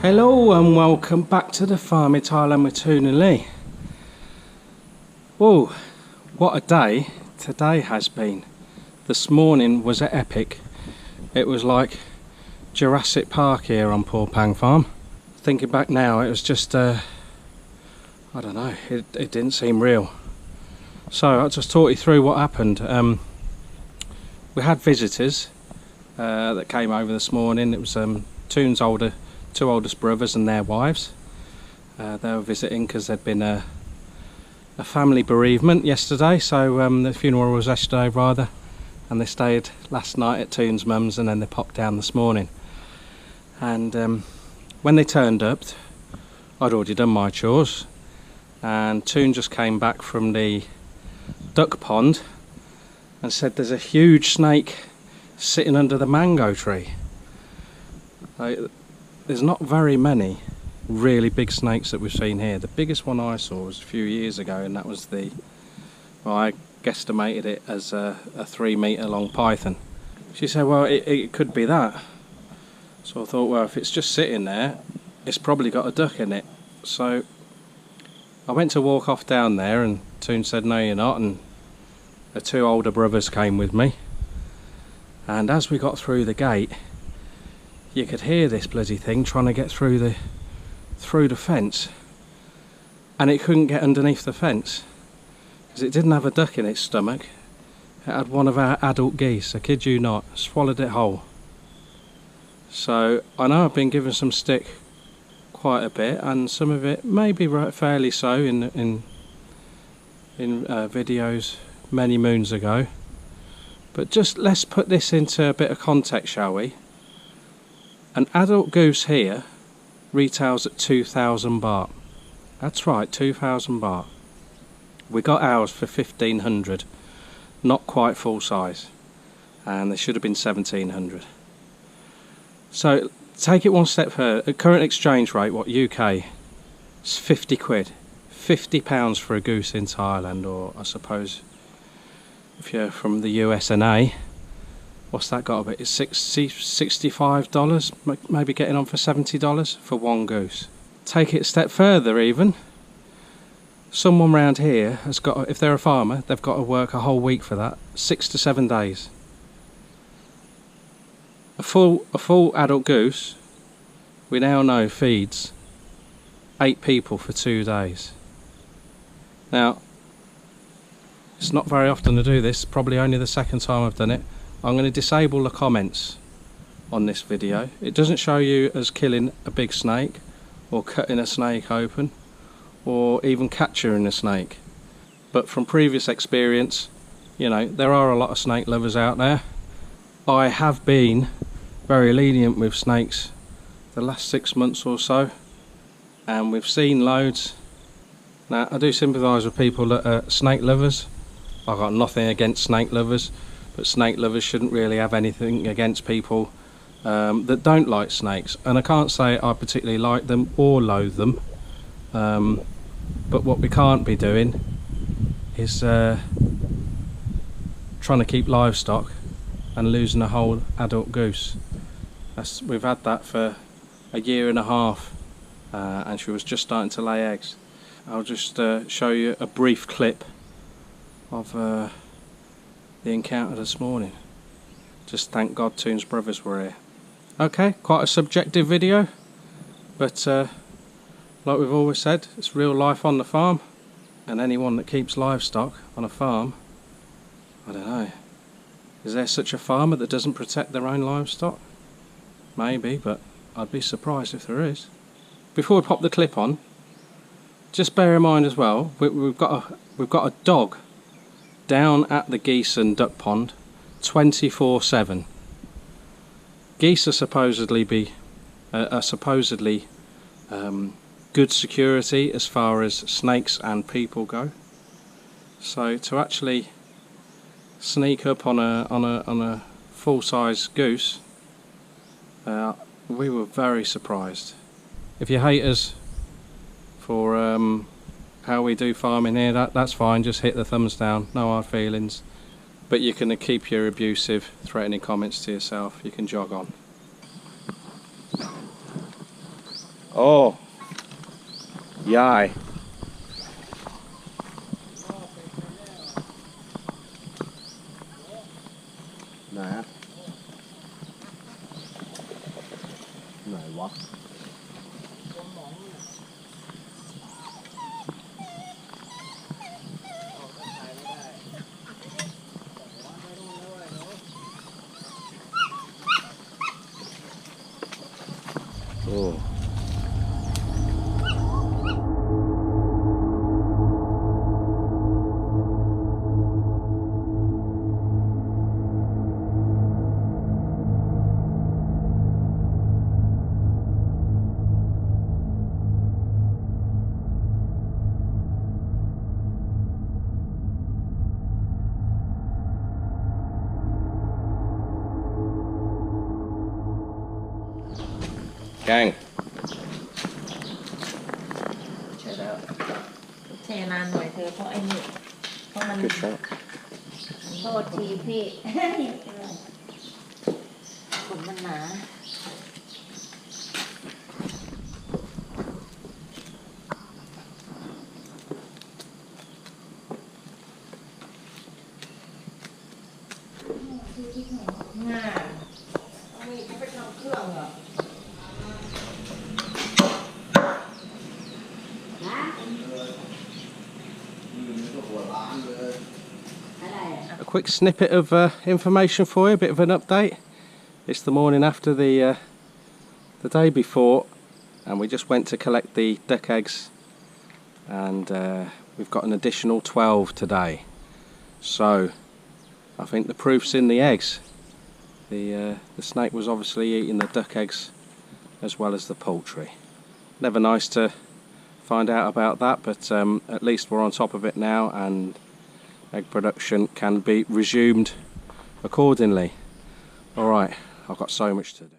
Hello and welcome back to the farm in Thailand with Toon and Lee. Whoa, what a day today has been. This morning was epic. It was like Jurassic Park here on Poor Pang Farm. Thinking back now, it was just, I don't know, it didn't seem real. So I'll just talk you through what happened. We had visitors that came over this morning. It was Toon's two oldest brothers and their wives. They were visiting because there'd been a family bereavement yesterday, so the funeral was yesterday rather, and they stayed last night at Toon's mum's and then they popped down this morning. And when they turned up, I'd already done my chores, and Toon just came back from the duck pond and said there's a huge snake sitting under the mango tree. There's not very many really big snakes that we've seen here. The biggest one I saw was a few years ago, and that was I guesstimated it as a 3 metre long python. She said, well, it could be that. So I thought, well, if it's just sitting there, it's probably got a duck in it. So I went to walk off down there, and Toon said, no, you're not, and the two older brothers came with me. And as we got through the gate, you could hear this bloody thing trying to get through the fence, and it couldn't get underneath the fence because it didn't have a duck in its stomach. It had one of our adult geese, I kid you not, swallowed it whole. So I know I've been given some stick quite a bit, and some of it may be fairly so in videos many moons ago, but just let's put this into a bit of context, shall we? An adult goose here retails at 2,000 baht. That's right, 2,000 baht. We got ours for 1,500, not quite full size, and they should have been 1,700. So take it one step further. At current exchange rate, what, UK, it's 50 quid, £50 for a goose in Thailand, or I suppose if you're from the US&A, what's that got to be? It's $65, maybe getting on for $70 for one goose. Take it a step further even. Someone round here has got, if they're a farmer, they've got to work a whole week for that, 6 to 7 days. A full adult goose, we now know, feeds 8 people for 2 days. Now, it's not very often to do this, probably only the second time I've done it. I'm going to disable the comments on this video. It doesn't show you as killing a big snake, or cutting a snake open, or even capturing a snake. But from previous experience, you know, there are a lot of snake lovers out there. I have been very lenient with snakes the last 6 months or so, and we've seen loads. Now, I do sympathise with people that are snake lovers. I've got nothing against snake lovers, but snake lovers shouldn't really have anything against people that don't like snakes. And I can't say I particularly like them or loathe them, but what we can't be doing is trying to keep livestock and losing a whole adult goose. We've had that for a year and a half, and she was just starting to lay eggs. I'll just show you a brief clip of the encounter this morning. Just thank God Toon's brothers were here. Okay, quite a subjective video, but like we've always said, it's real life on the farm, and anyone that keeps livestock on a farm, I don't know, is there such a farmer that doesn't protect their own livestock? Maybe, but I'd be surprised if there is. Before we pop the clip on, just bear in mind as well, we've got a dog down at the geese and duck pond 24/7. Geese are supposedly good security as far as snakes and people go. So to actually sneak up on a full-size goose, we were very surprised. If you hate us for how we do farming here, that's fine, just hit the thumbs down, no hard feelings. But you can keep your abusive, threatening comments to yourself, you can jog on. Oh, yay. Nè. Này quá. Oh. Gang. ใช่แล้วแช่นานหน่อยเธอเพราะไอ้นี่เพราะมันโทษทีพี่ขนมันหนาง่าเอามีไปทำเครื่องเหรอA quick snippet of information for you, a bit of an update. It's the morning after the day before, and we just went to collect the duck eggs, and we've got an additional 12 today. So I think the proof's in the eggs. The snake was obviously eating the duck eggs as well as the poultry. Never nice to find out about that, but at least we're on top of it now, and egg production can be resumed accordingly. Alright, I've got so much to do.